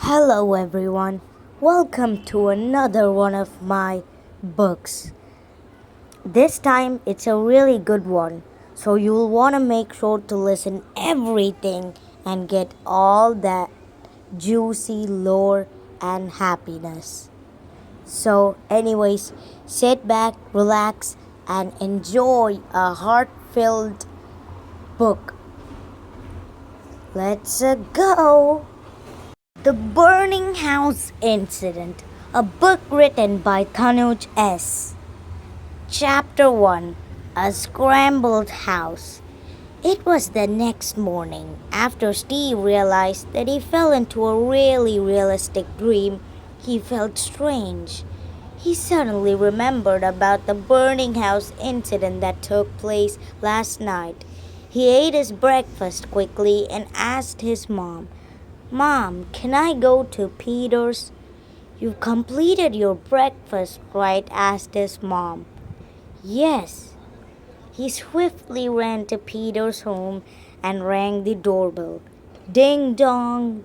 Hello, everyone. Welcome to another one of my books. This time it's a really good one, so you'll want to make sure to listen everything and get all that juicy lore and happiness. So, anyways, sit back, relax, and enjoy a heart-filled book. Let's go! The Burning House Incident, a book written by Tanuj S. Chapter 1, A Scrambled House. It was the next morning, after Steve realized that he fell into a really realistic dream. He felt strange. He suddenly remembered about the burning house incident that took place last night. He ate his breakfast quickly and asked his mom, "Mom, can I go to Peter's?" "You've completed your breakfast, right?" asked his mom. "Yes." He swiftly ran to Peter's home and rang the doorbell. Ding dong,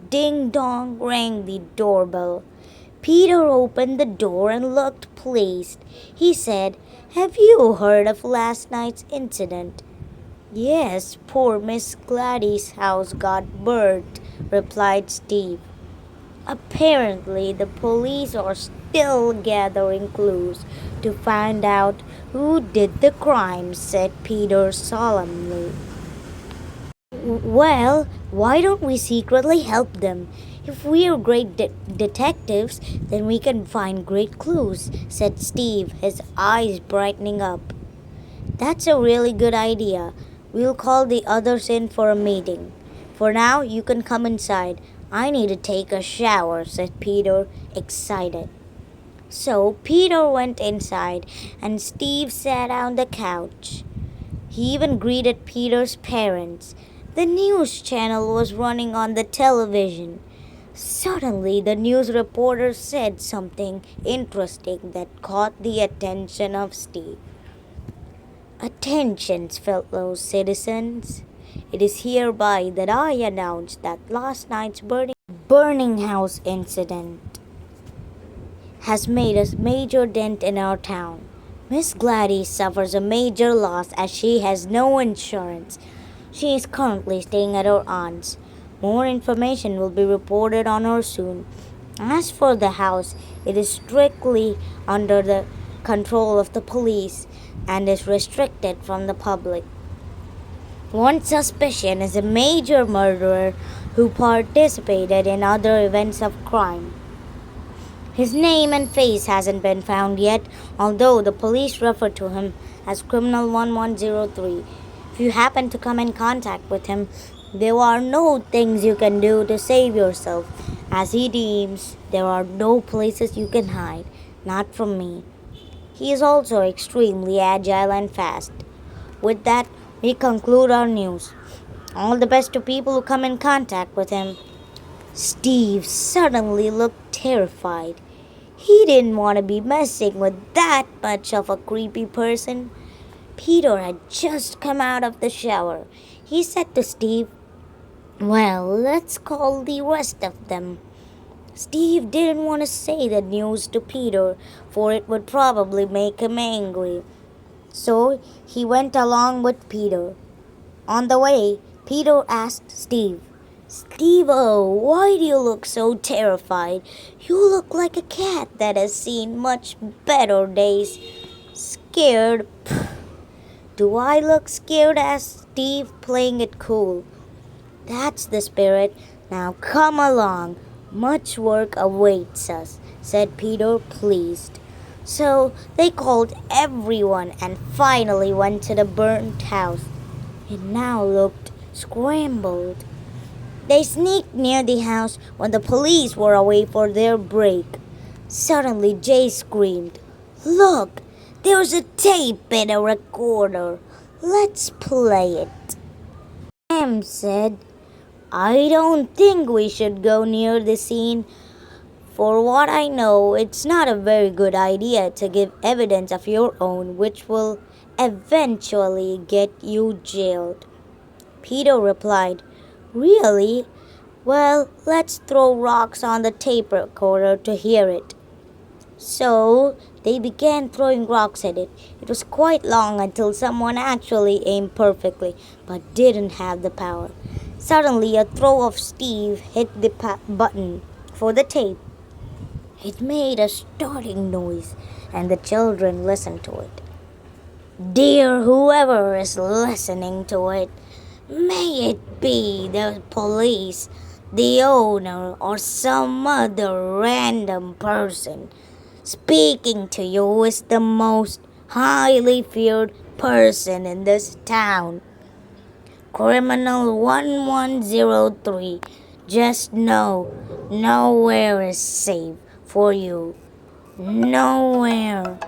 rang the doorbell. Peter opened the door and looked pleased. He said, "Have you heard of last night's incident?" "Yes, poor Miss Gladys' house got burnt," replied Steve. "Apparently, the police are still gathering clues to find out who did the crime," said Peter solemnly. "Well, why don't we secretly help them? If we're great detectives, then we can find great clues," said Steve, his eyes brightening up. "That's a really good idea. We'll call the others in for a meeting. For now, you can come inside. I need to take a shower," said Peter, excited. So Peter went inside and Steve sat on the couch. He even greeted Peter's parents. The news channel was running on the television. Suddenly, the news reporter said something interesting that caught the attention of Steve. "Attention, fellow citizens. It is hereby that I announce that last night's burning house incident has made a major dent in our town. Miss Gladys suffers a major loss as she has no insurance. She is currently staying at her aunt's. More information will be reported on her soon. As for the house, it is strictly under the control of the police and is restricted from the public. One suspicion is a major murderer who participated in other events of crime. His name and face hasn't been found yet, although the police refer to him as Criminal 1103. If you happen to come in contact with him, there are no things you can do to save yourself, as he deems there are no places you can hide, not from me. He is also extremely agile and fast." With that, we conclude our news. All the best to people who come in contact with him. Steve suddenly looked terrified. He didn't want to be messing with that much of a creepy person. Peter had just come out of the shower. He said to Steve, "Well, let's call the rest of them." Steve didn't want to say the news to Peter, for it would probably make him angry. So he went along with Peter. On the way, Peter asked Steve, "Steve-o, why do you look so terrified? You look like a cat that has seen much better days." "Scared? Pfft. Do I look scared?" asked Steve, playing it cool. "That's the spirit. Now come along. Much work awaits us," said Peter, pleased. So they called everyone and finally went to the burnt house. It now looked scrambled. They sneaked near the house when the police were away for their break. Suddenly Jay screamed, "Look! There's a tape in a recorder. Let's play it." Sam said, "I don't think we should go near the scene. For what I know, it's not a very good idea to give evidence of your own which will eventually get you jailed." Peter replied, "Really? Well, let's throw rocks on the tape recorder to hear it. So they began throwing rocks at it. It was quite long until someone actually aimed perfectly but didn't have the power. Suddenly, a throw of Steve hit the button for the tape. It made a starting noise, and the children listened to it. Dear whoever is listening to it, may it be the police, the owner, or some other random person. Speaking to you is the most highly feared person in this town. Criminal 1103. Just know, nowhere is safe for you. Nowhere.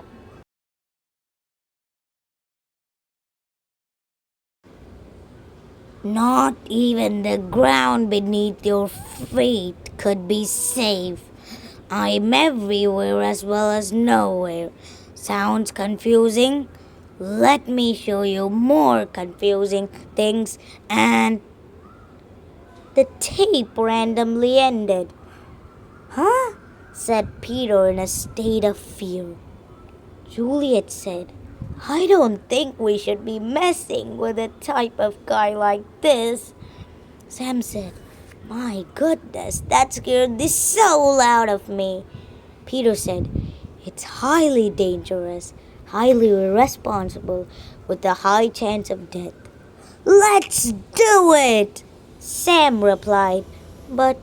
Not even the ground beneath your feet could be safe. I'm everywhere as well as nowhere. Sounds confusing? Let me show you more confusing things. And the tape randomly ended. Huh? Said Peter in a state of fear. Juliet said, I don't think we should be messing with a type of guy like this. Sam said, my goodness, that scared the soul out of me. Peter said, it's highly dangerous, highly irresponsible, with a high chance of death. Let's do it, Sam replied. But,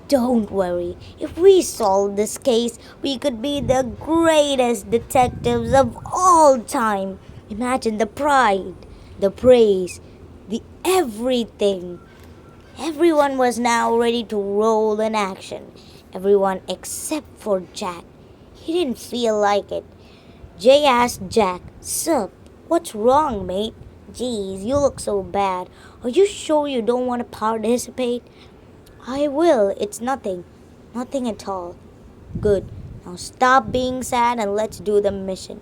don't worry. If we solve this case, we could be the greatest detectives of all time. Imagine the pride, the praise, the everything. Everyone was now ready to roll in action. Everyone except for Jack. He didn't feel like it. Jay asked Jack, Sup, what's wrong, mate? Geez, you look so bad. Are you sure you don't want to participate? I will. It's nothing. Nothing at all. Good. Now stop being sad and let's do the mission.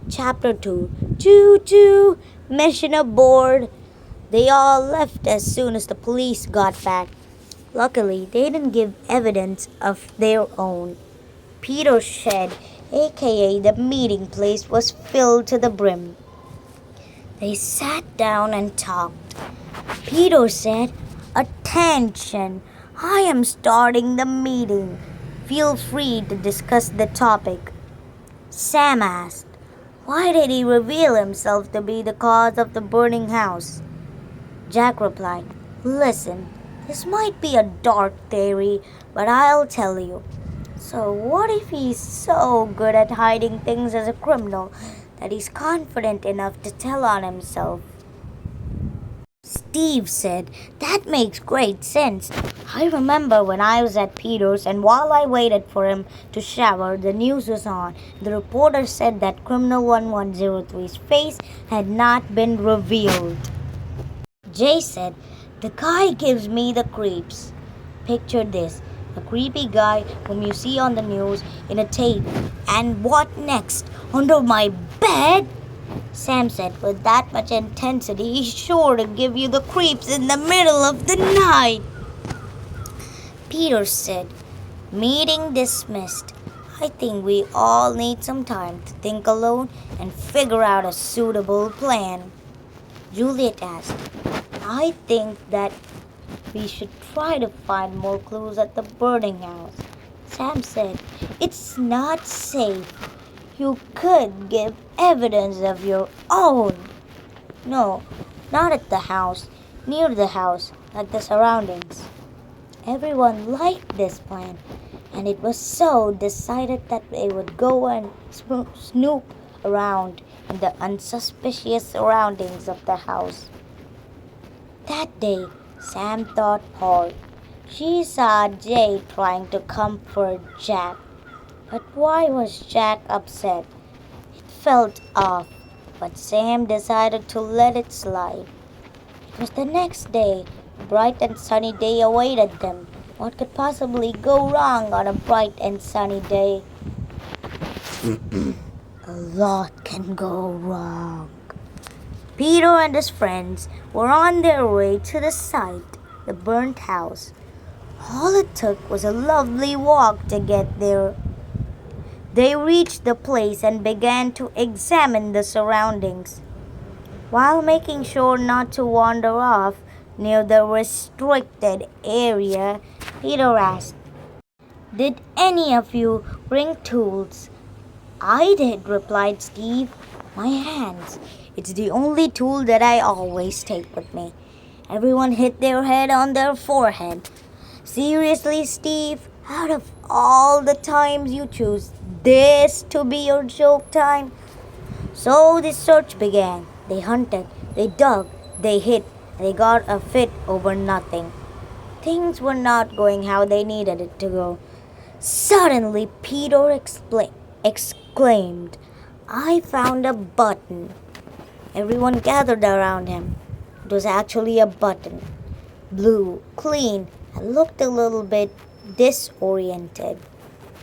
Chapter 2. Choo-choo! Mission aboard! They all left as soon as the police got back. Luckily, they didn't give evidence of their own. Peter's shed, aka the meeting place, was filled to the brim. They sat down and talked. Peter said, Attention! I am starting the meeting. Feel free to discuss the topic. Sam asked, Why did he reveal himself to be the cause of the burning house? Jack replied, Listen, this might be a dark theory, but I'll tell you. So what if he's so good at hiding things as a criminal that he's confident enough to tell on himself? Steve said, That makes great sense. I remember when I was at Peter's and while I waited for him to shower, the news was on. The reporter said that criminal 1103's face had not been revealed. Jay said, The guy gives me the creeps. Picture this, a creepy guy whom you see on the news in a tape. And what next? Under my bed? Sam said, with that much intensity, he's sure to give you the creeps in the middle of the night. Peter said, Meeting dismissed. I think we all need some time to think alone and figure out a suitable plan. Juliet asked, I think that we should try to find more clues at the burning house. Sam said, It's not safe. You could give evidence of your own. No, not at the house, near the house, like the surroundings. Everyone liked this plan, and it was so decided that they would go and snoop around in the unsuspicious surroundings of the house. That day, Sam thought hard. She saw Jay trying to comfort Jack. But why was Jack upset? It felt off, but Sam decided to let it slide. It was the next day. A bright and sunny day awaited them. What could possibly go wrong on a bright and sunny day? A lot can go wrong. Peter and his friends were on their way to the site. the burnt house. All it took was a lovely walk to get there. They reached the place and began to examine the surroundings. While making sure not to wander off near the restricted area, Peter asked, "Did any of you bring tools?" "I did," replied Steve. "My hands. It's the only tool that I always take with me." Everyone hit their head on their forehead. "Seriously, Steve? Out of all the times you choose this to be your joke time?" So the search began. They hunted, they dug, they hid, and they got a fit over nothing. Things were not going how they needed it to go. Suddenly, Peter exclaimed, "I found a button." Everyone gathered around him. It was actually a button. Blue, clean, and looked a little bit disoriented.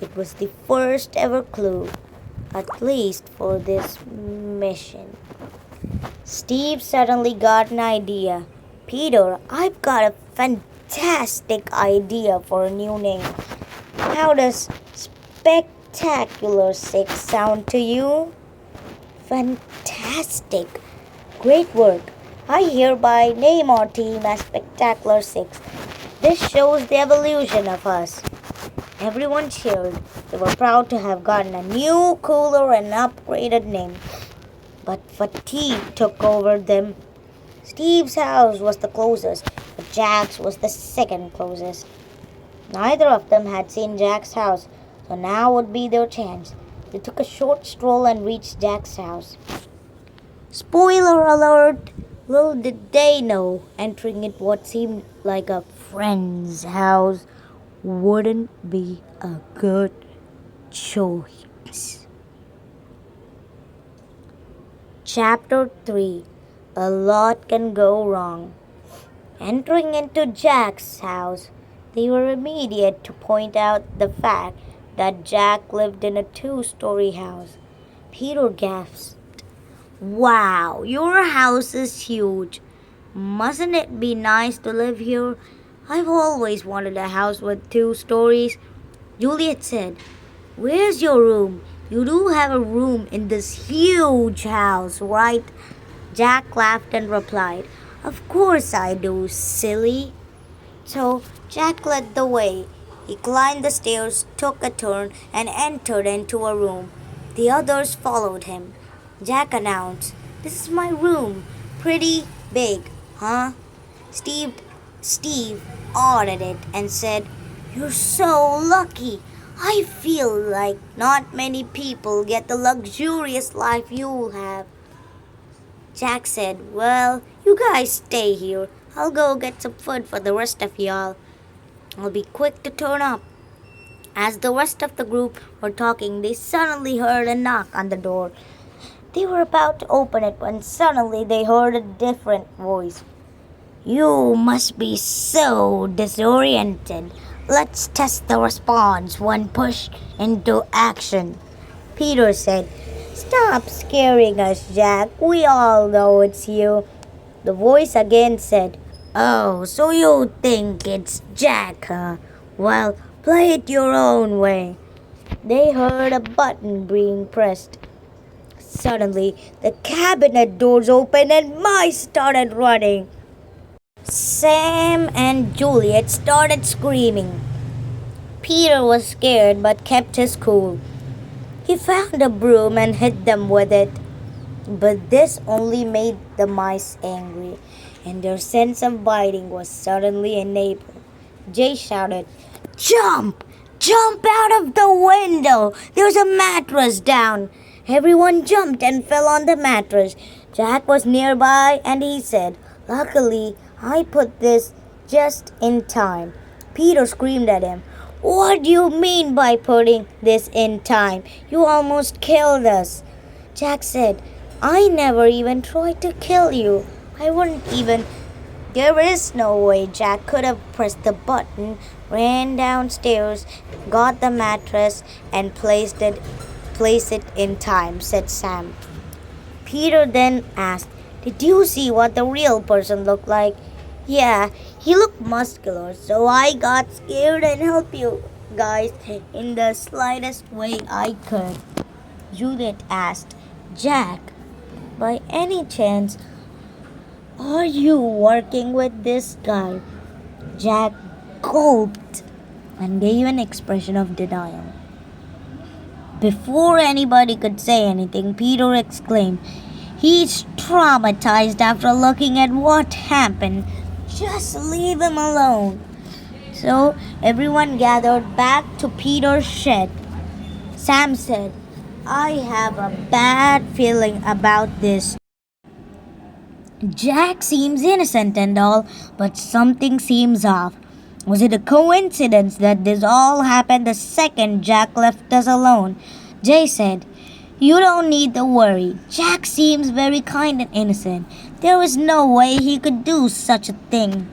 It was the first ever clue, at least for this mission. Steve suddenly got an idea. "Peter, I've got a fantastic idea for a new name. How does Spectacular Six sound to you?" "Fantastic! Great work! I hereby name our team as Spectacular Six. This shows the evolution of us." Everyone cheered. They were proud to have gotten a new, cooler, and upgraded name. But fatigue took over them. Steve's house was the closest, but Jack's was the second closest. Neither of them had seen Jack's house, so now would be their chance. They took a short stroll and reached Jack's house. Spoiler alert! Little did they know, entering it what seemed like a friend's house wouldn't be a good choice. Chapter 3. A lot can go wrong. Entering into Jack's house, they were immediate to point out the fact that Jack lived in a 2-story house. Peter gasped, "Wow, your house is huge. Mustn't it be nice to live here? I've always wanted a house with 2 stories." Juliet said, "Where's your room? You do have a room in this huge house, right?" Jack laughed and replied, "Of course I do, silly." So Jack led the way. He climbed the stairs, took a turn, and entered into a room. The others followed him. Jack announced, "This is my room. Pretty big, huh?" Steve awed it and said, "You're so lucky. I feel like not many people get the luxurious life you have." Jack said, "Well, you guys stay here. I'll go get some food for the rest of y'all. I'll be quick to turn up." As the rest of the group were talking, they suddenly heard a knock on the door. They were about to open it when suddenly they heard a different voice. "You must be so disoriented. Let's test the response. One push into action." Peter said, "Stop scaring us, Jack. We all know it's you." The voice again said, "Oh, so you think it's Jack, huh? Well, play it your own way." They heard a button being pressed. Suddenly, the cabinet doors opened and mice started running. Sam and Juliet started screaming. Peter was scared but kept his cool. He found a broom and hit them with it. But this only made the mice angry, and their sense of biting was suddenly enabled. Jay shouted, "Jump! Jump out of the window! There's a mattress down!" Everyone jumped and fell on the mattress. Jack was nearby and he said, "Luckily, I put this just in time." Peter screamed at him, "What do you mean by putting this in time? You almost killed us." Jack said, "I never even tried to kill you. I wouldn't even." There is no way Jack could have pressed the button, ran downstairs, got the mattress, and placed it in time, said Sam. Peter then asked, "Did you see what the real person looked like?" Yeah, he looked muscular, so I got scared and helped you guys in the slightest way I could. Juliet asked, Jack, by any chance, are you working with this guy? Jack gulped and gave an expression of denial. Before anybody could say anything, Peter exclaimed, He's traumatized after looking at what happened. Just leave him alone. So everyone gathered back to Peter's shed. Sam said, I have a bad feeling about this. Jack seems innocent and all, but something seems off. Was it a coincidence that this all happened the second Jack left us alone? Jay said, You don't need to worry. Jack seems very kind and innocent. There is no way he could do such a thing.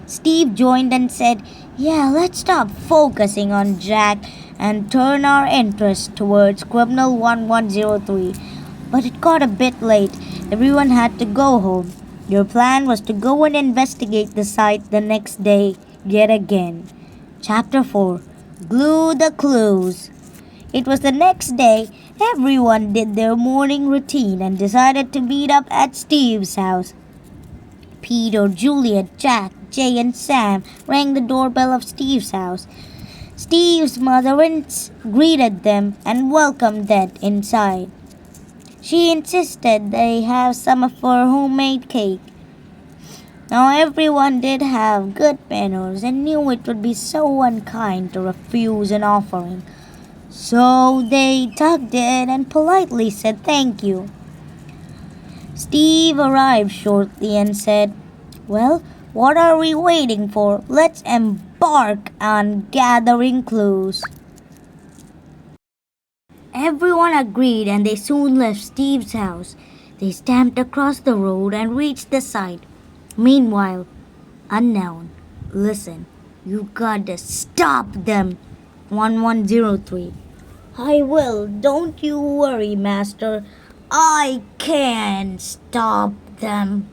Steve joined and said, Yeah, let's stop focusing on Jack and turn our interest towards Criminal 1103. But it got a bit late. Everyone had to go home. Your plan was to go and investigate the site the next day, yet again. Chapter 4 Glue the Clues. It was the next day. Everyone did their morning routine and decided to meet up at Steve's house. Peter, Juliet, Jack, Jay, and Sam rang the doorbell of Steve's house. Steve's mother greeted them and welcomed them inside. She insisted they have some of her homemade cake. Now everyone did have good manners and knew it would be so unkind to refuse an offering. So they tugged it and politely said thank you. Steve arrived shortly and said, Well, what are we waiting for? Let's embark on gathering clues. Everyone agreed and they soon left Steve's house. They stamped across the road and reached the site. Meanwhile, Unknown, listen, you gotta stop them. 1103. I will, don't you worry, Master. I can stop them.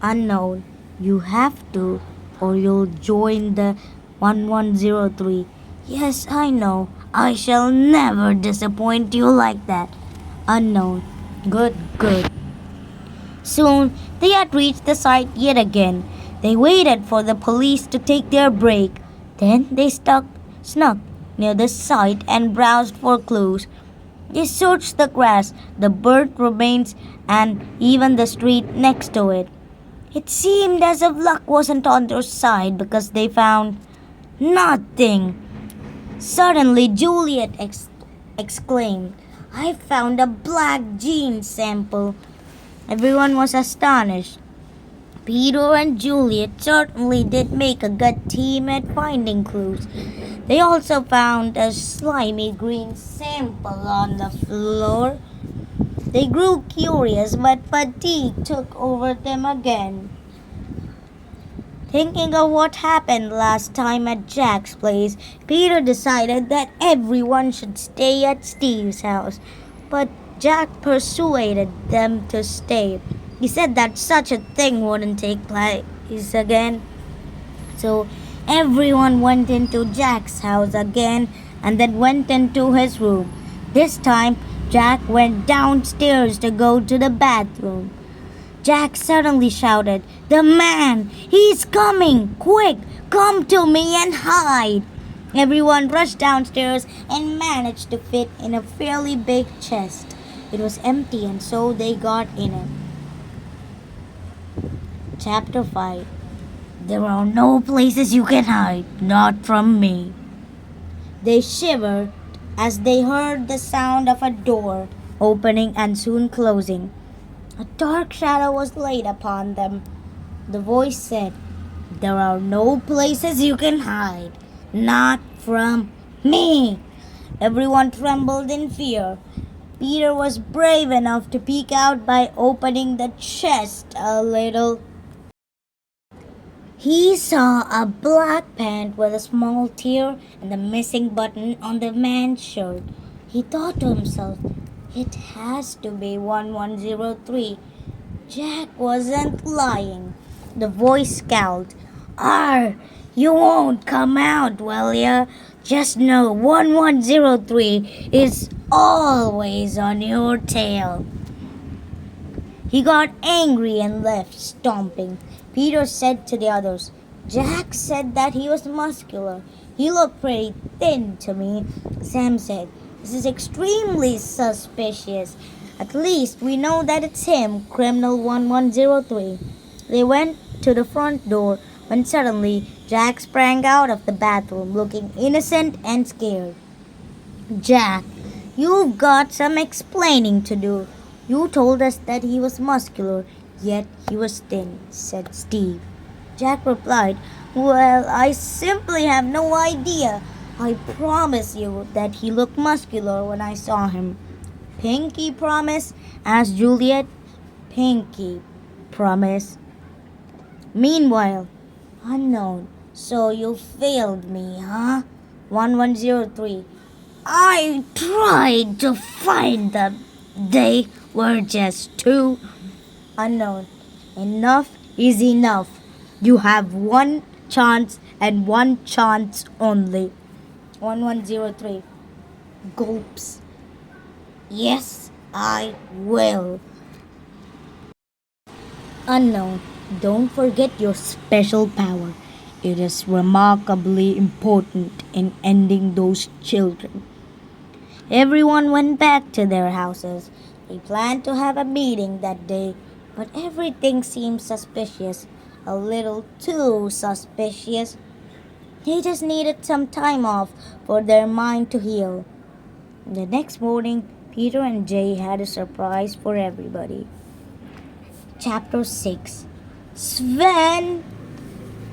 Unknown, you have to, or you'll join the 1103. Yes, I know. I shall never disappoint you like that. Unknown. Good, good. Soon they had reached the site yet again. They waited for the police to take their break. Then they snuck near the site and browsed for clues. They searched the grass, the burnt remains, and even the street next to it. It seemed as if luck wasn't on their side because they found nothing. Suddenly, Juliet exclaimed, I found a black jean sample. Everyone was astonished. Peter and Juliet certainly did make a good team at finding clues. They also found a slimy green sample on the floor. They grew curious, but fatigue took over them again. Thinking of what happened last time at Jack's place, Peter decided that everyone should stay at Steve's house. But Jack persuaded them to stay. He said that such a thing wouldn't take place again. So everyone went into Jack's house again and then went into his room. This time, Jack went downstairs to go to the bathroom. Jack suddenly shouted, The man! He's coming! Quick! Come to me and hide! Everyone rushed downstairs and managed to fit in a fairly big chest. It was empty and so they got in it. Chapter 5 There are no places you can hide, not from me. They shivered as they heard the sound of a door opening and soon closing. A dark shadow was laid upon them. The voice said, There are no places you can hide, not from me. Everyone trembled in fear. Peter was brave enough to peek out by opening the chest a little. He saw a black pant with a small tear and a missing button on the man's shirt. He thought to himself, It has to be 1103. Jack wasn't lying. The voice scowled. "Arr, you won't come out, will ya? Just know 1103 is always on your tail." He got angry and left, stomping. Peter said to the others, "Jack said that he was muscular. He looked pretty thin to me." Sam said, "This is extremely suspicious. At least we know that it's him, Criminal 1103. They went to the front door when suddenly Jack sprang out of the bathroom looking innocent and scared. "Jack, you've got some explaining to do. You told us that he was muscular, yet he was thin," said Steve. Jack replied, "Well, I simply have no idea. I promise you that he looked muscular when I saw him." "Pinky promise?" asked Juliet. "Pinky promise." Meanwhile, unknown. "So you failed me, huh? 1103. I tried to find them. They were just too..." Unknown. "Enough is enough. You have one chance and one chance only." 1103 gulps. "Yes, I will." Unknown. "Don't forget your special power. It is remarkably important in ending those children." Everyone went back to their houses. They planned to have a meeting that day, but everything seemed suspicious, a little too suspicious. They just needed some time off for their mind to heal. The next morning, Peter and Jay had a surprise for everybody. Chapter 6. Sven!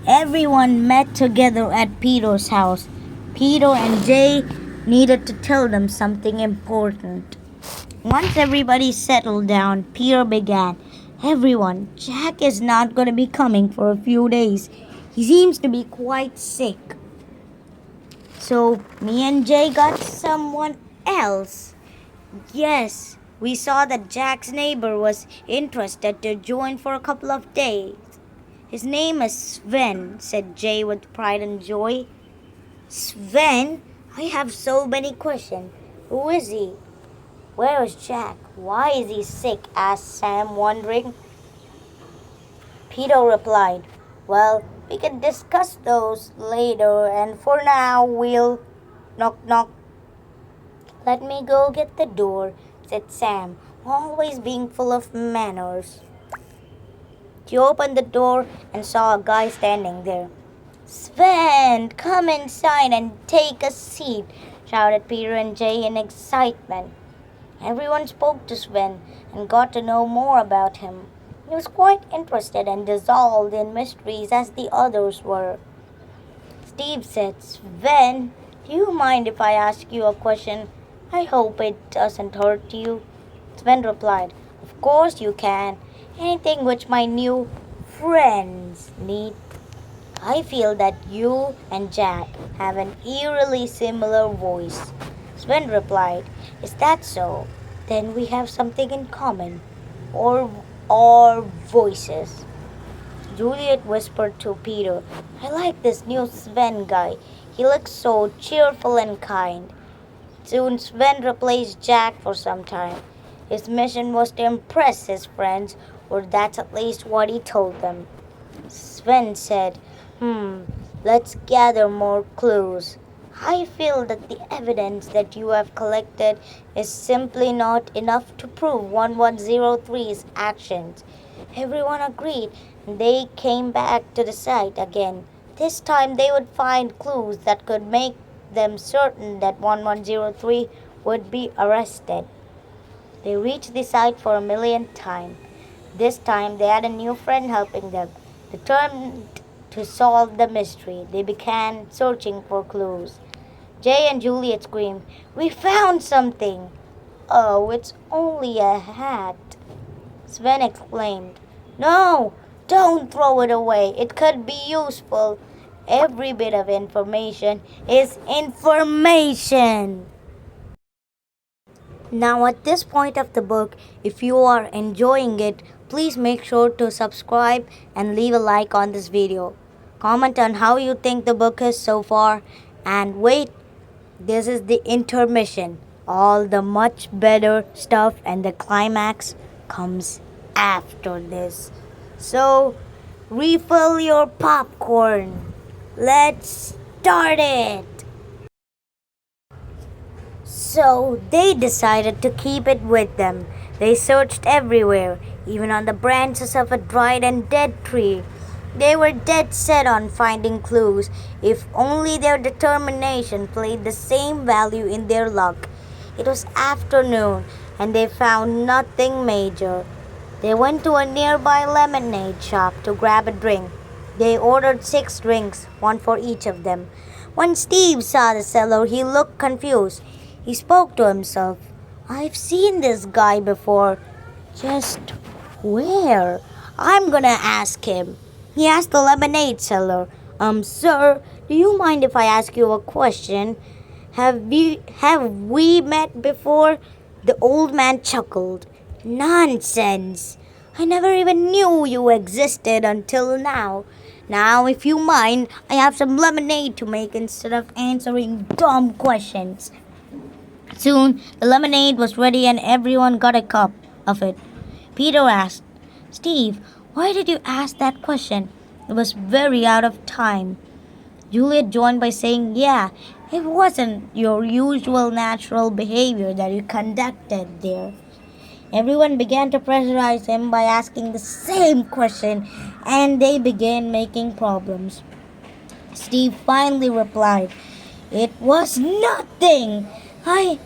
Everyone met together at Peter's house. Peter and Jay needed to tell them something important. Once everybody settled down, Peter began. "Everyone, Jack is not going to be coming for a few days. He seems to be quite sick. So me and Jay got someone else." "Yes, we saw that Jack's neighbor was interested to join for a couple of days. His name is Sven," said Jay with pride and joy. "Sven? I have so many questions. Who is he? Where is Jack? Why is he sick?" asked Sam, wondering. Peter replied, "Well, we can discuss those later, and for now we'll..." Knock, knock. "Let me go get the door," said Sam, always being full of manners. She opened the door and saw a guy standing there. "Sven, come inside and take a seat," shouted Peter and Jay in excitement. Everyone spoke to Sven and got to know more about him. He was quite interested and dissolved in mysteries as the others were. Steve said, "Sven, do you mind if I ask you a question? I hope it doesn't hurt you." Sven replied, "Of course you can. Anything which my new friends need." "I feel that you and Jack have an eerily similar voice." Sven replied, "Is that so? Then we have something in common. Or voices." Juliet whispered to Peter, "I like this new Sven guy. He looks so cheerful and kind." Soon Sven replaced Jack for some time. His mission was to impress his friends, or that's at least what he told them. Sven said, "Let's gather more clues. I feel that the evidence that you have collected is simply not enough to prove 1103's actions." Everyone agreed, and they came back to the site again. This time they would find clues that could make them certain that 1103 would be arrested. They reached the site for a millionth time. This time they had a new friend helping them. Determined to solve the mystery, they began searching for clues. Jay and Juliet screamed, "We found something!" "Oh, it's only a hat," Sven exclaimed. "No, don't throw it away. It could be useful. Every bit of information is information." Now, at this point of the book, if you are enjoying it, please make sure to subscribe and leave a like on this video. Comment on how you think the book is so far. And wait, this is the intermission. All the much better stuff and the climax comes after this. So, refill your popcorn. Let's start it. So, they decided to keep it with them. They searched everywhere, even on the branches of a dried and dead tree. They were dead set on finding clues, if only their determination played the same value in their luck. It was afternoon, and they found nothing major. They went to a nearby lemonade shop to grab a drink. They ordered 6 drinks, one for each of them. When Steve saw the seller, he looked confused. He spoke to himself. I've seen this guy before. Just where? I'm gonna ask him. He asked the lemonade seller, sir, do you mind if I ask you a question? Have we met before? The old man chuckled. Nonsense. I never even knew you existed until now. Now, if you mind, I have some lemonade to make instead of answering dumb questions. Soon, the lemonade was ready and everyone got a cup of it. Peter asked, Steve, why did you ask that question? It was very out of time. Juliet joined by saying, yeah, it wasn't your usual natural behavior that you conducted there. Everyone began to pressurize him by asking the same question, and they began making problems. Steve finally replied, it was nothing. I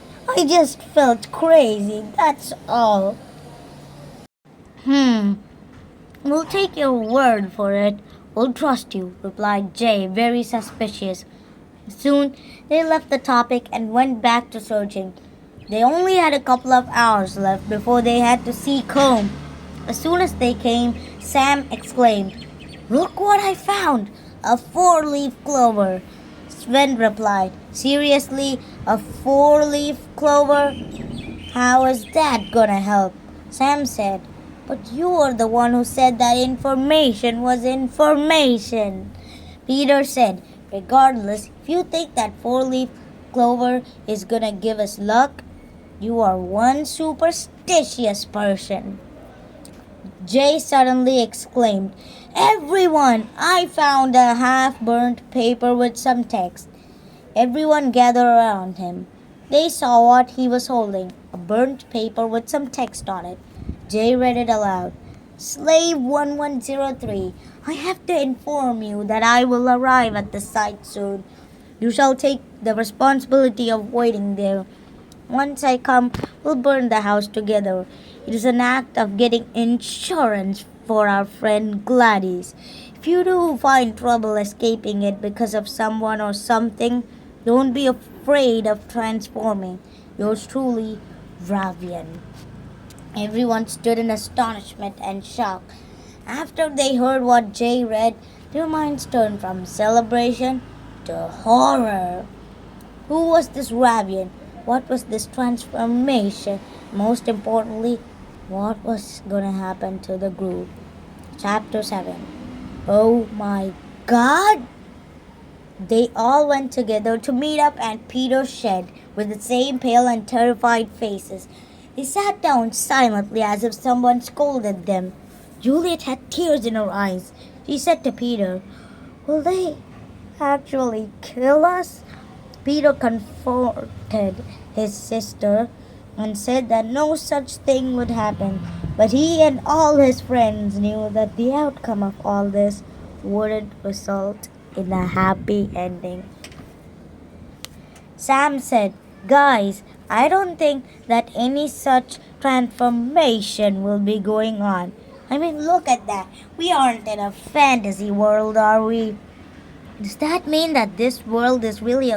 just felt crazy, that's all. We'll take your word for it. We'll trust you, replied Jay, very suspicious. Soon, they left the topic and went back to searching. They only had a couple of hours left before they had to seek home. As soon as they came, Sam exclaimed, look what I found! A 4-leaf clover. Sven replied, seriously, a 4-leaf clover? How is that gonna help? Sam said, but you are the one who said that information was information. Peter said, regardless, if you think that 4-leaf clover is gonna give us luck, you are one superstitious person. Jay suddenly exclaimed, everyone, I found a half-burnt paper with some text. Everyone gathered around him. They saw what he was holding, a burnt paper with some text on it. Jay read it aloud. Slave 1103, I have to inform you that I will arrive at the site soon. You shall take the responsibility of waiting there. Once I come, we'll burn the house together. It is an act of getting insurance for our friend Gladys. If you do find trouble escaping it because of someone or something, don't be afraid of transforming. Yours truly, Ravian. Everyone stood in astonishment and shock. After they heard what Jay read, their minds turned from celebration to horror. Who was this Ravian? What was this transformation? Most importantly, what was going to happen to the group? Chapter 7. Oh my God! They all went together to meet up at Peter's shed with the same pale and terrified faces. They sat down silently as if someone scolded them. Juliet had tears in her eyes. She said to Peter, will they actually kill us? Peter comforted his sister and said that no such thing would happen, but he and all his friends knew that the outcome of all this wouldn't result in a happy ending. Sam said, guys, I don't think that any such transformation will be going on. I mean, look at that. We aren't in a fantasy world, are we? Does that mean that this world is really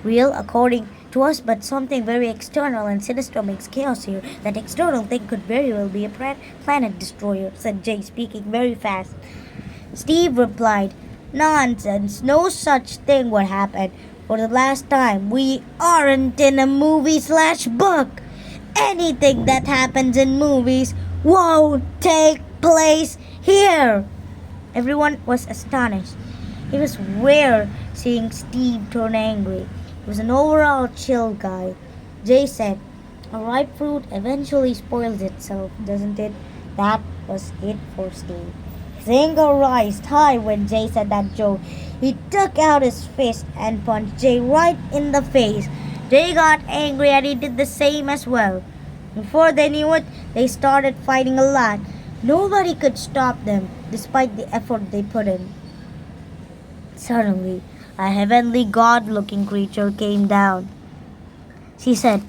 real according to us, but something very external and sinister makes chaos here? That external thing could very well be a planet destroyer, said Jay, speaking very fast. Steve replied, nonsense, no such thing would happen. For the last time, we aren't in a movie/book. Anything that happens in movies won't take place here. Everyone was astonished. It was rare seeing Steve turn angry. He was an overall chill guy. Jay said, "A ripe fruit eventually spoils itself, doesn't it?" That was it for Steve. His anger rose high when Jay said that joke. He took out his fist and punched Jay right in the face. Jay got angry and he did the same as well. Before they knew it, they started fighting a lot. Nobody could stop them, despite the effort they put in. Suddenly, a heavenly god-looking creature came down. She said,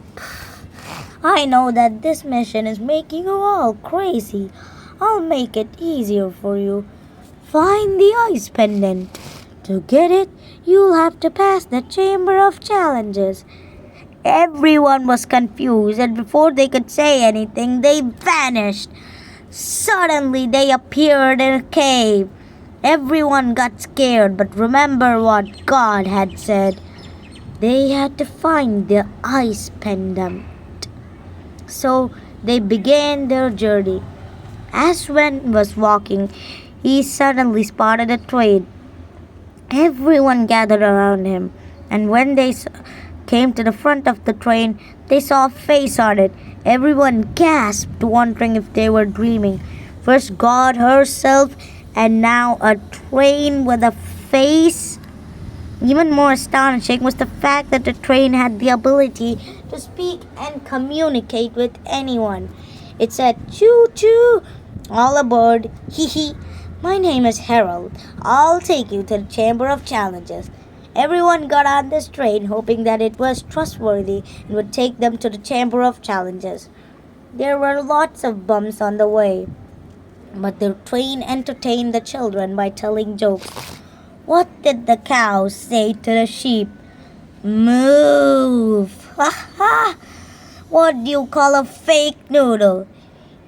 "I know that this mission is making you all crazy. I'll make it easier for you. Find the ice pendant. To get it, you'll have to pass the Chamber of Challenges." Everyone was confused, and before they could say anything, they vanished. Suddenly, they appeared in a cave. Everyone got scared, but remember what God had said. They had to find the ice pendant. So they began their journey. As Sven was walking, he suddenly spotted a train. Everyone gathered around him, and when they came to the front of the train, they saw a face on it. Everyone gasped, wondering if they were dreaming. First God herself, and now a train with a face. Even more astonishing was the fact that the train had the ability to speak and communicate with anyone. It said, "Choo choo, all aboard, hee hee. My name is Harold. I'll take you to the Chamber of Challenges." Everyone got on this train hoping that it was trustworthy and would take them to the Chamber of Challenges. There were lots of bumps on the way, but the train entertained the children by telling jokes. What did the cow say to the sheep? "Move! Ha ha! What do you call a fake noodle?"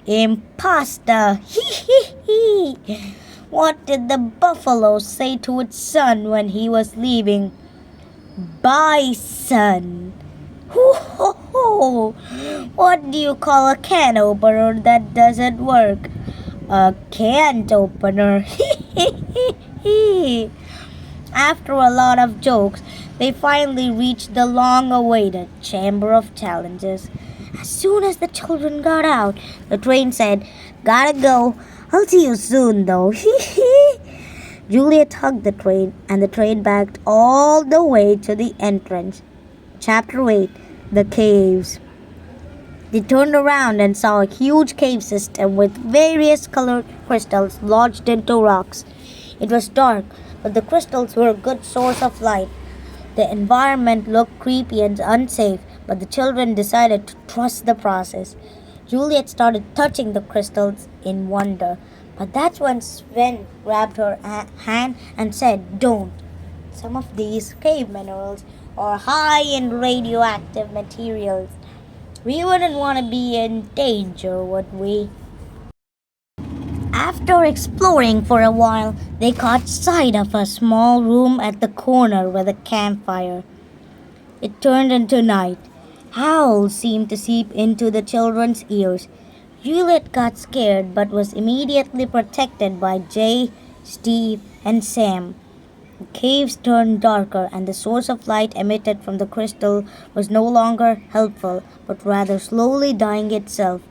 "Imposter! Hee hee hee!" What did the buffalo say to its son when he was leaving? "Bison!" Hoo ho ho! What do you call a can opener that doesn't work? "A can't opener!" Hee hee hee hee! After a lot of jokes, they finally reached the long-awaited Chamber of Challenges. As soon as the children got out, the train said, "Gotta go. I'll see you soon, though." Juliet hugged the train, and the train backed all the way to the entrance. Chapter 8: The Caves. They turned around and saw a huge cave system with various colored crystals lodged into rocks. It was dark, but the crystals were a good source of light. The environment looked creepy and unsafe, but the children decided to trust the process. Juliet started touching the crystals in wonder, but that's when Sven grabbed her hand and said, "Don't. Some of these cave minerals are high in radioactive materials. We wouldn't want to be in danger, would we?" After exploring for a while, they caught sight of a small room at the corner with a campfire. It turned into night. Howls seemed to seep into the children's ears. Juliet got scared but was immediately protected by Jay, Steve, and Sam. The caves turned darker, and the source of light emitted from the crystal was no longer helpful, but rather slowly dying itself.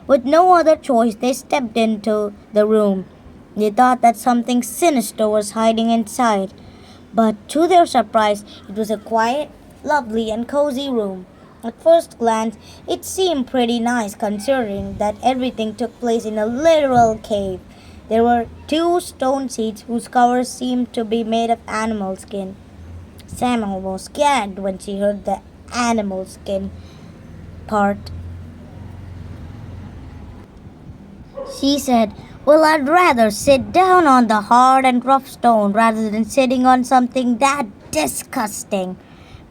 With no other choice, they stepped into the room. They thought that something sinister was hiding inside, but to their surprise, it was a quiet, lovely, and cozy room. At first glance, it seemed pretty nice considering that everything took place in a literal cave. There were 2 stone seats whose covers seemed to be made of animal skin. Sam almost scared when she heard the animal skin part. She said, "Well, I'd rather sit down on the hard and rough stone rather than sitting on something that disgusting."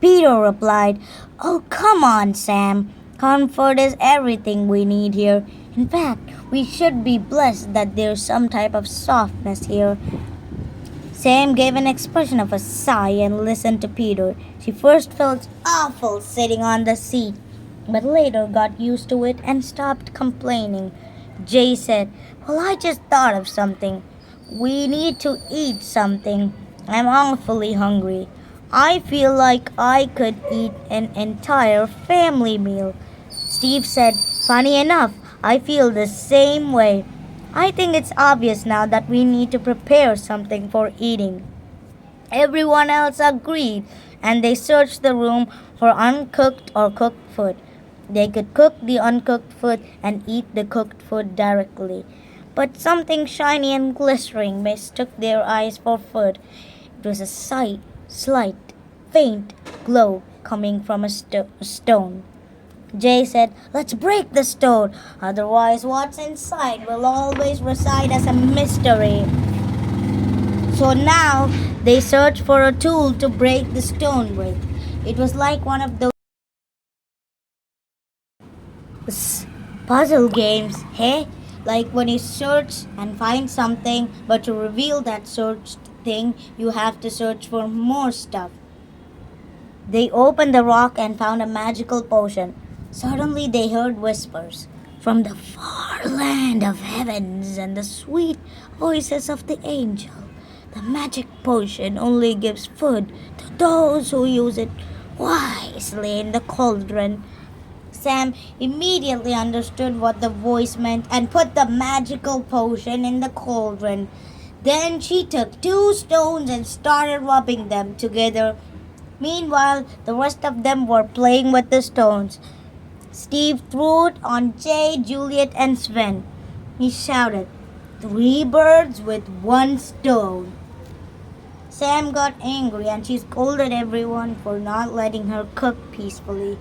Peter replied, "Oh, come on, Sam. Comfort is everything we need here. In fact, we should be blessed that there's some type of softness here." Sam gave an expression of a sigh and listened to Peter. She first felt awful sitting on the seat, but later got used to it and stopped complaining. Jay said, "Well, I just thought of something. We need to eat something. I'm awfully hungry. I feel like I could eat an entire family meal." Steve said, "Funny enough, I feel the same way. I think it's obvious now that we need to prepare something for eating." Everyone else agreed, and they searched the room for uncooked or cooked food. They could cook the uncooked food and eat the cooked food directly. But something shiny and glittering mistook their eyes for food. It was a slight, faint glow coming from a stone. Jay said, "Let's break the stone, otherwise, what's inside will always reside as a mystery." So now they searched for a tool to break the stone with. It was like one of those puzzle games, hey? Like when you search and find something, but to reveal that searched thing, you have to search for more stuff. They opened the rock and found a magical potion. Suddenly they heard whispers from the far land of heavens and the sweet voices of the angel. The magic potion only gives food to those who use it wisely in the cauldron. Sam immediately understood what the voice meant and put the magical potion in the cauldron. Then she took 2 stones and started rubbing them together. Meanwhile, the rest of them were playing with the stones. Steve threw it on Jay, Juliet, and Sven. He shouted, "3 birds with 1 stone." Sam got angry and she scolded everyone for not letting her cook peacefully.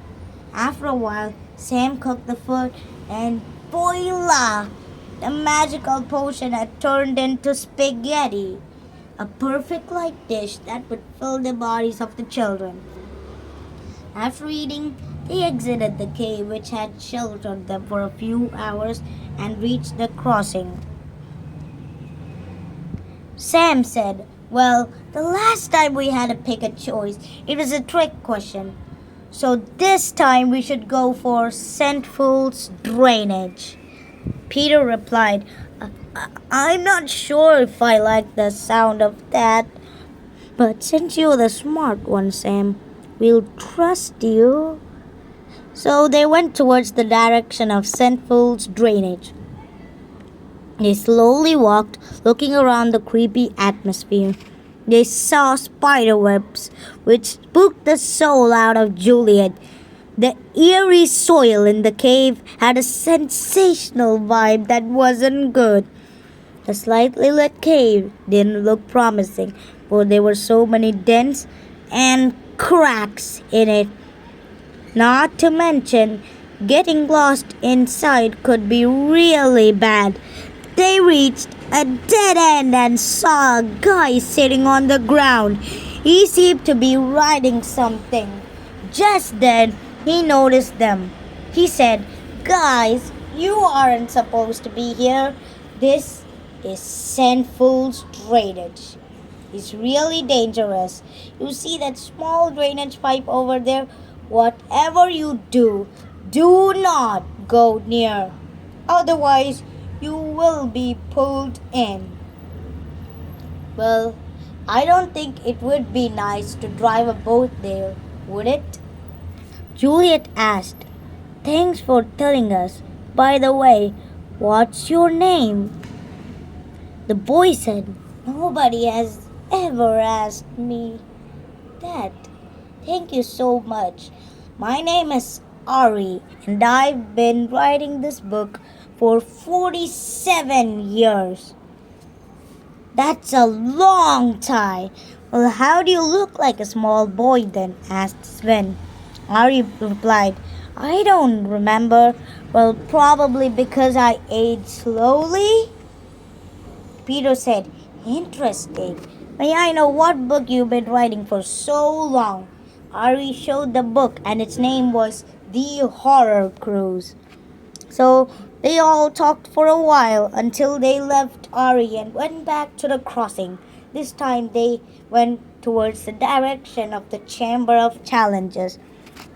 After a while, Sam cooked the food and voila! The magical potion had turned into spaghetti, a perfect light dish that would fill the bodies of the children. After eating, they exited the cave which had sheltered them for a few hours and reached the crossing. Sam said, "Well, the last time we had to pick a choice, it was a trick question. So this time we should go for St. Fool's Drainage." Peter replied, "I'm not sure if I like the sound of that. But since you're the smart one, Sam, we'll trust you." So they went towards the direction of St. Fool's Drainage. They slowly walked, looking around the creepy atmosphere. They saw spider webs, which spooked the soul out of Juliet. The eerie soil in the cave had a sensational vibe that wasn't good. The slightly lit cave didn't look promising, for there were so many dents and cracks in it. Not to mention, getting lost inside could be really bad. They reached a dead end and saw a guy sitting on the ground. He seemed to be writing something. Just then, he noticed them. He said, "Guys, you aren't supposed to be here. This is St. Fool's Drainage. It's really dangerous. You see that small drainage pipe over there? Whatever you do, do not go near. Otherwise, you will be pulled in." "Well, I don't think it would be nice to drive a boat there, would it?" Juliet asked. "Thanks for telling us. By the way, what's your name?" The boy said, "Nobody has ever asked me that. Thank you so much. My name is Ari, and I've been writing this book for 47 years. "That's a long time." "Well, how do you look like a small boy then?" asked Sven. Ari replied, "I don't remember. Well, probably because I age slowly." Peter said, "Interesting. May I know what book you've been writing for so long?" Ari showed the book, and its name was The Horror Cruise. So they all talked for a while until they left Ari and went back to the crossing. This time they went towards the direction of the Chamber of Challenges.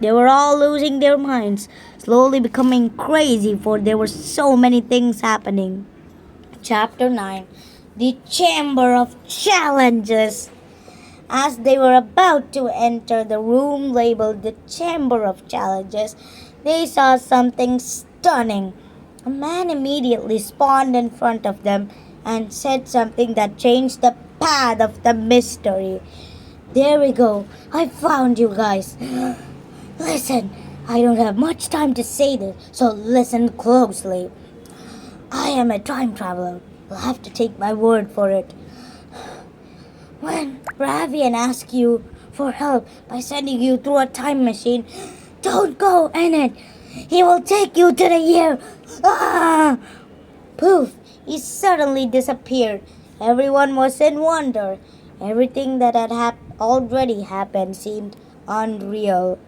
They were all losing their minds, slowly becoming crazy, for there were so many things happening. Chapter 9, The Chamber of Challenges. As they were about to enter the room labeled the Chamber of Challenges, they saw something stunning. A man immediately spawned in front of them and said something that changed the path of the mystery. There we go. I found you guys. Listen, I don't have much time to say this, so listen closely. I am a time traveler. You'll have to take my word for it. When Ravian asks you for help by sending you through a time machine, don't go in it. He will take you to the year. Ah! Poof! He suddenly disappeared. Everyone was in wonder. Everything that had already happened seemed unreal.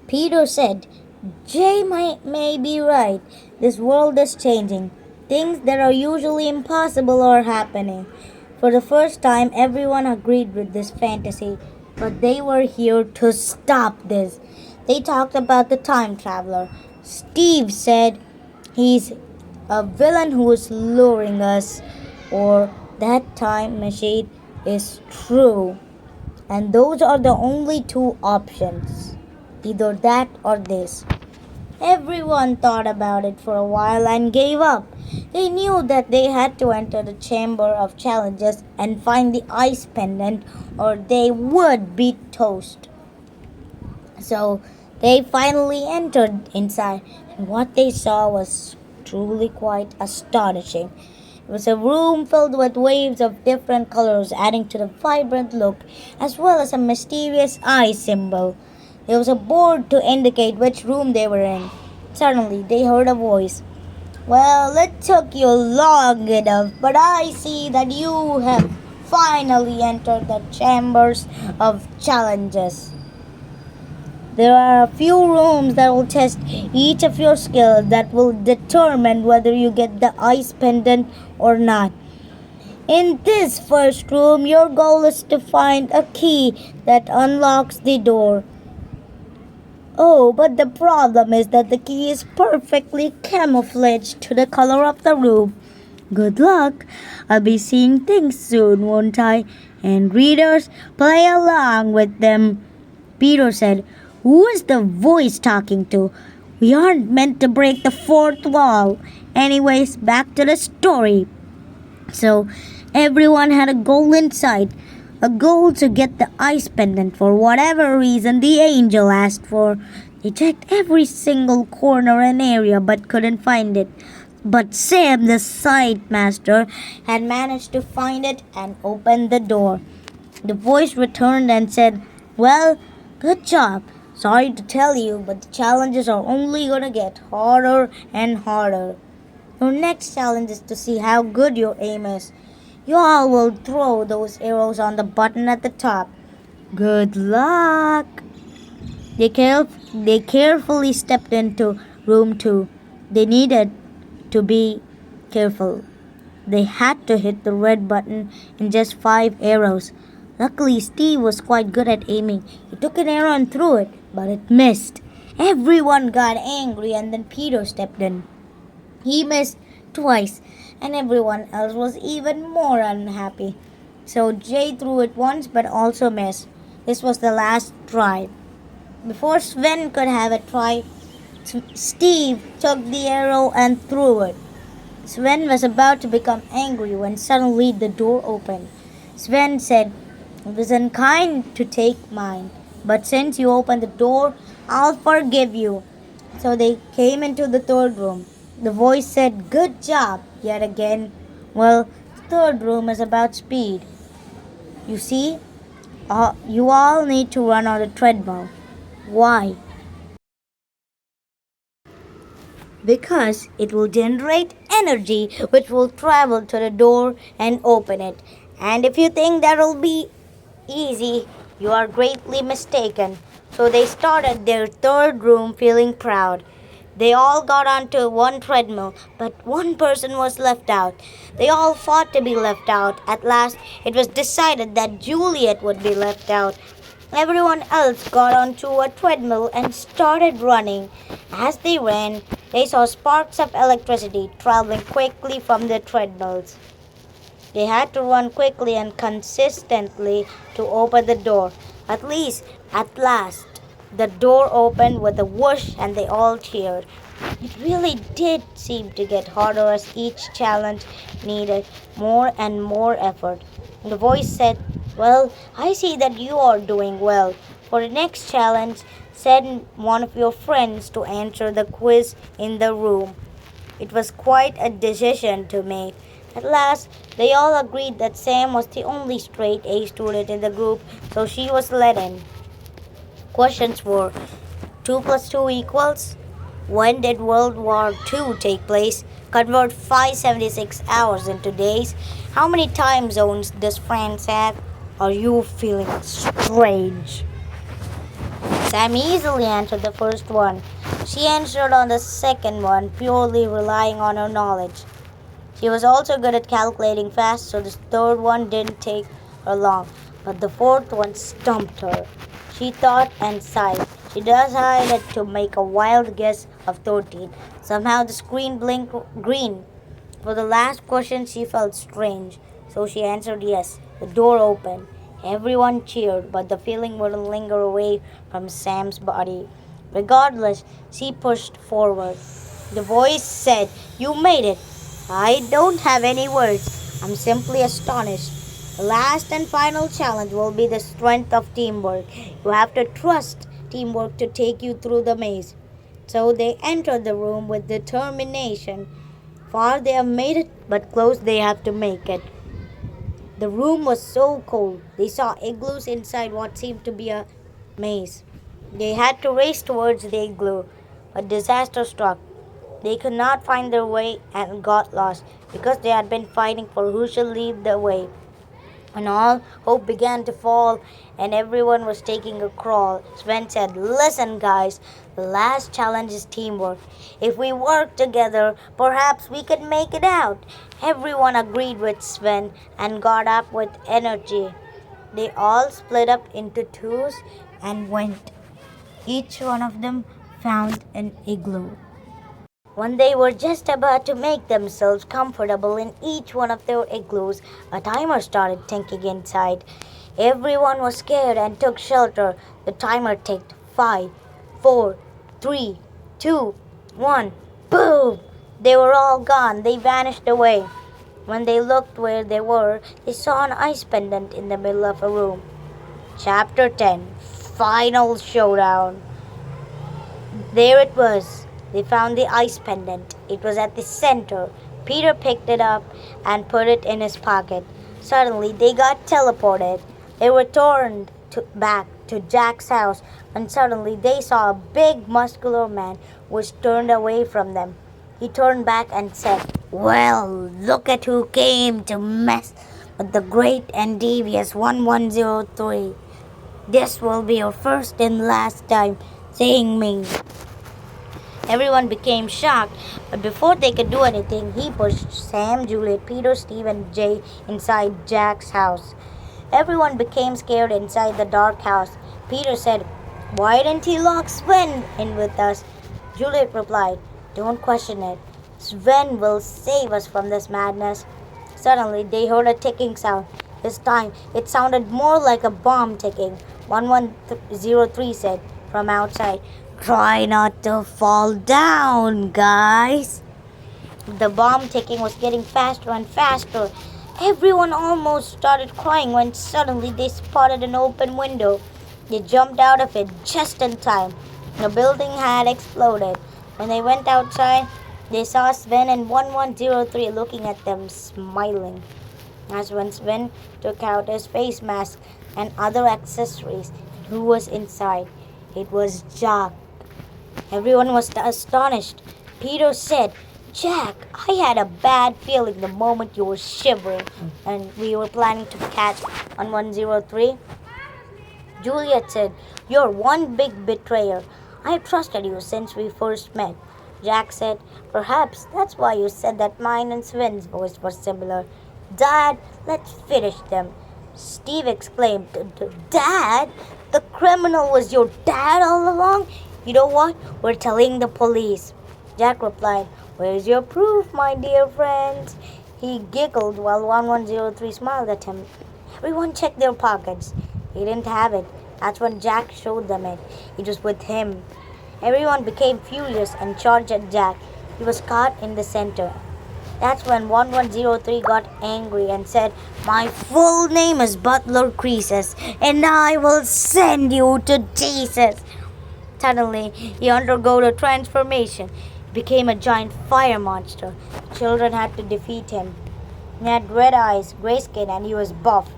Peter said, Jay may be right. This world is changing. Things that are usually impossible are happening. For the first time, everyone agreed with this fantasy, but they were here to stop this. They talked about the time traveler. Steve said he's a villain who is luring us, or that time machine is true. And those are the only two options. Either that or this. Everyone thought about it for a while and gave up. They knew that they had to enter the Chamber of Challenges and find the ice pendant, or they would be toast. So they finally entered inside, and what they saw was truly quite astonishing. It was a room filled with waves of different colors, adding to the vibrant look, as well as a mysterious eye symbol. There was a board to indicate which room they were in. Suddenly, they heard a voice. Well, it took you long enough, but I see that you have finally entered the Chambers of Challenges. There are a few rooms that will test each of your skills that will determine whether you get the ice pendant or not. In this first room, your goal is to find a key that unlocks the door. Oh, but the problem is that the key is perfectly camouflaged to the color of the room. Good luck. I'll be seeing things soon, won't I? And readers, play along with them. Peter said, Who is the voice talking to? We aren't meant to break the fourth wall. Anyways, back to the story. So, everyone had a goal in sight. A goal to get the ice pendant for whatever reason the angel asked for. They checked every single corner and area but couldn't find it. But Sam, the sight master, had managed to find it and opened the door. The voice returned and said, Well, good job. Sorry to tell you, but the challenges are only gonna get harder and harder. Your next challenge is to see how good your aim is. You all will throw those arrows on the button at the top. Good luck! They carefully stepped into room 2. They needed to be careful. They had to hit the red button in just 5 arrows. Luckily, Steve was quite good at aiming. He took an arrow and threw it, but it missed. Everyone got angry, and then Peter stepped in. He missed twice, and everyone else was even more unhappy. So Jay threw it once but also missed. This was the last try. Before Sven could have a try, Steve took the arrow and threw it. Sven was about to become angry when suddenly the door opened. Sven said, It was unkind to take mine, but since you opened the door, I'll forgive you. So they came into the third room. The voice said, Good job, yet again. Well, the third room is about speed. You see, you all need to run on the treadmill. Why? Because it will generate energy which will travel to the door and open it. And if you think that'll be easy, you are greatly mistaken. So they started their third room feeling proud. They all got onto one treadmill, but one person was left out. They all fought to be left out. At last, it was decided that Juliet would be left out. Everyone else got onto a treadmill and started running. As they ran, they saw sparks of electricity traveling quickly from the treadmills. They had to run quickly and consistently to open the door. At last, the door opened with a whoosh and they all cheered. It really did seem to get harder as each challenge needed more and more effort. The voice said, "Well, I see that you are doing well. For the next challenge, send one of your friends to answer the quiz in the room." It was quite a decision to make. At last, they all agreed that Sam was the only straight A student in the group, so she was let in. Questions were 2 plus 2 equals? When did World War II take place? Convert 576 hours into days. How many time zones does France have? Are you feeling strange? Sam easily answered the first one. She answered on the second one, purely relying on her knowledge. She was also good at calculating fast, so the third one didn't take her long. But the fourth one stumped her. She thought and sighed. She decided to make a wild guess of 13. Somehow the screen blinked green. For the last question, she felt strange, so she answered yes. The door opened. Everyone cheered, but the feeling wouldn't linger away from Sam's body. Regardless, she pushed forward. The voice said, "You made it." "I don't have any words. I'm simply astonished. The last and final challenge will be the strength of teamwork. You have to trust teamwork to take you through the maze." So they entered the room with determination. Far they have made it, but close they have to make it. The room was so cold. They saw igloos inside what seemed to be a maze. They had to race towards the igloo, but disaster struck. They could not find their way and got lost because they had been fighting for who should lead the way. When all hope began to fall and everyone was taking a crawl, Sven said, "Listen, guys, the last challenge is teamwork. If we work together, perhaps we could make it out." Everyone agreed with Sven and got up with energy. They all split up into twos and went. Each one of them found an igloo. When they were just about to make themselves comfortable in each one of their igloos, a timer started ticking inside. Everyone was scared and took shelter. The timer ticked 5, 4, 3, 2, 1. Boom! They were all gone. They vanished away. When they looked where they were, they saw an ice pendant in the middle of a room. Chapter 10, Final Showdown. There it was. They found the ice pendant. It was at the center. Peter picked it up and put it in his pocket. Suddenly, they got teleported. They returned back to Jack's house, and suddenly they saw a big, muscular man which turned away from them. He turned back and said, "Well, look at who came to mess with the great and devious 1103. This will be your first and last time seeing me." Everyone became shocked, but before they could do anything, he pushed Sam, Juliet, Peter, Steve, and Jay inside Jack's house. Everyone became scared inside the dark house. Peter said, "Why didn't he lock Sven in with us?" Juliet replied, "Don't question it. Sven will save us from this madness." Suddenly, they heard a ticking sound. This time, it sounded more like a bomb ticking. 1103 said from outside, "Try not to fall down, guys." The bomb ticking was getting faster and faster. Everyone almost started crying when suddenly they spotted an open window. They jumped out of it just in time. The building had exploded. When they went outside, they saw Sven and 1103 looking at them, smiling. As when Sven took out his face mask and other accessories, who was inside? It was Jack. Everyone was astonished. Peter said, "Jack, I had a bad feeling the moment you were shivering and we were planning to catch 1103. Juliet said, "You're one big betrayer. I trusted you since we first met." Jack said, "Perhaps that's why you said that mine and Sven's voice was similar. Dad, let's finish them." Steve exclaimed. Dad? The criminal was your dad all along? You know what? We're telling the police. Jack replied. Where's your proof, my dear friends? He giggled while 1103 smiled at him. Everyone checked their pockets. He didn't have it. That's when Jack showed them it. It was with him. Everyone became furious and charged at Jack. He was caught in the center. That's when 1103 got angry and said, My full name is Butler Croesus, and I will send you to Jesus. Suddenly, he underwent a transformation. He became a giant fire monster. Children had to defeat him. He had red eyes, gray skin, and he was buff.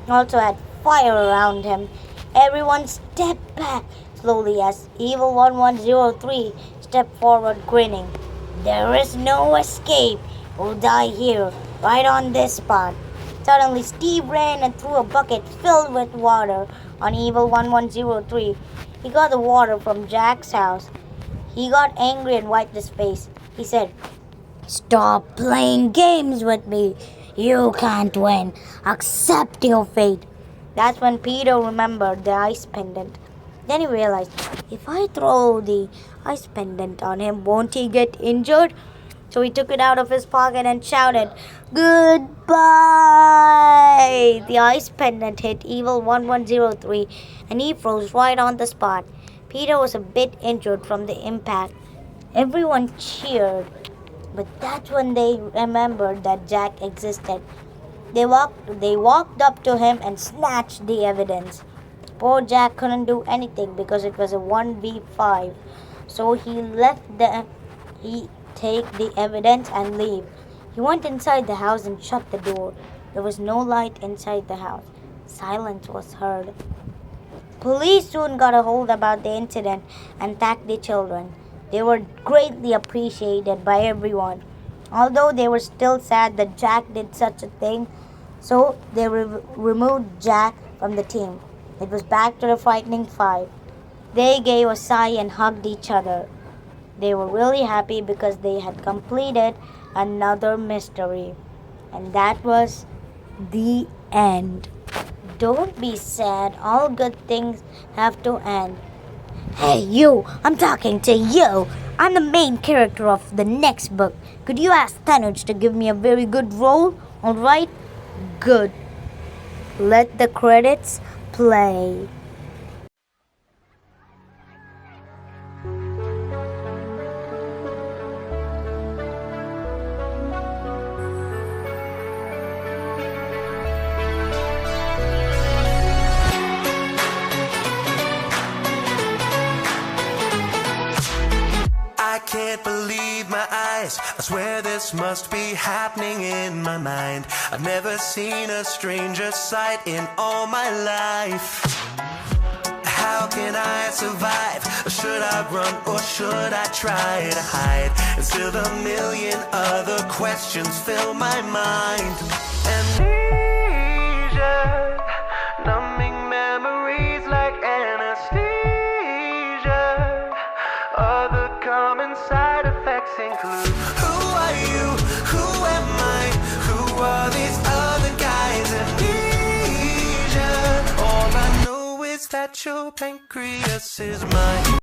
He also had fire around him. Everyone stepped back slowly as Evil 1103 stepped forward grinning. There is no escape. You'll die here, right on this spot. Suddenly, Steve ran and threw a bucket filled with water on Evil 1103. He got the water from Jack's house. He got angry and wiped his face. He said, Stop playing games with me. You can't win. Accept your fate. That's when Peter remembered the ice pendant. Then he realized, if I throw the ice pendant on him, won't he get injured? So he took it out of his pocket and shouted, Goodbye! The ice pendant hit Evil 1103 and he froze right on the spot. Peter was a bit injured from the impact. Everyone cheered, but that's when they remembered that Jack existed. They walked up to him and snatched the evidence. Poor Jack couldn't do anything because it was a 1v5. So he take the evidence and leave. He went inside the house and shut the door. There was no light inside the house. Silence was heard. Police soon got a hold about the incident and thanked the children. They were greatly appreciated by everyone. Although they were still sad that Jack did such a thing, so they removed Jack from the team. It was back to the Frightening Five. They gave a sigh and hugged each other. They were really happy because they had completed another mystery. And that was the end. Don't be sad. All good things have to end. Hey, you! I'm talking to you! I'm the main character of the next book. Could you ask Thanuj to give me a very good role? Alright? Good. Let the credits play. I can't believe my eyes. I swear this must be happening in my mind. I've never seen a stranger sight in all my life. How can I survive? Should I run or should I try to hide? And still a million other questions fill my mind. Amnesia, numbing memories like anesthesia. Other common side effects include, who are you? Who am I? Who are these other guys? Amnesia. All I know is that your pancreas is mine.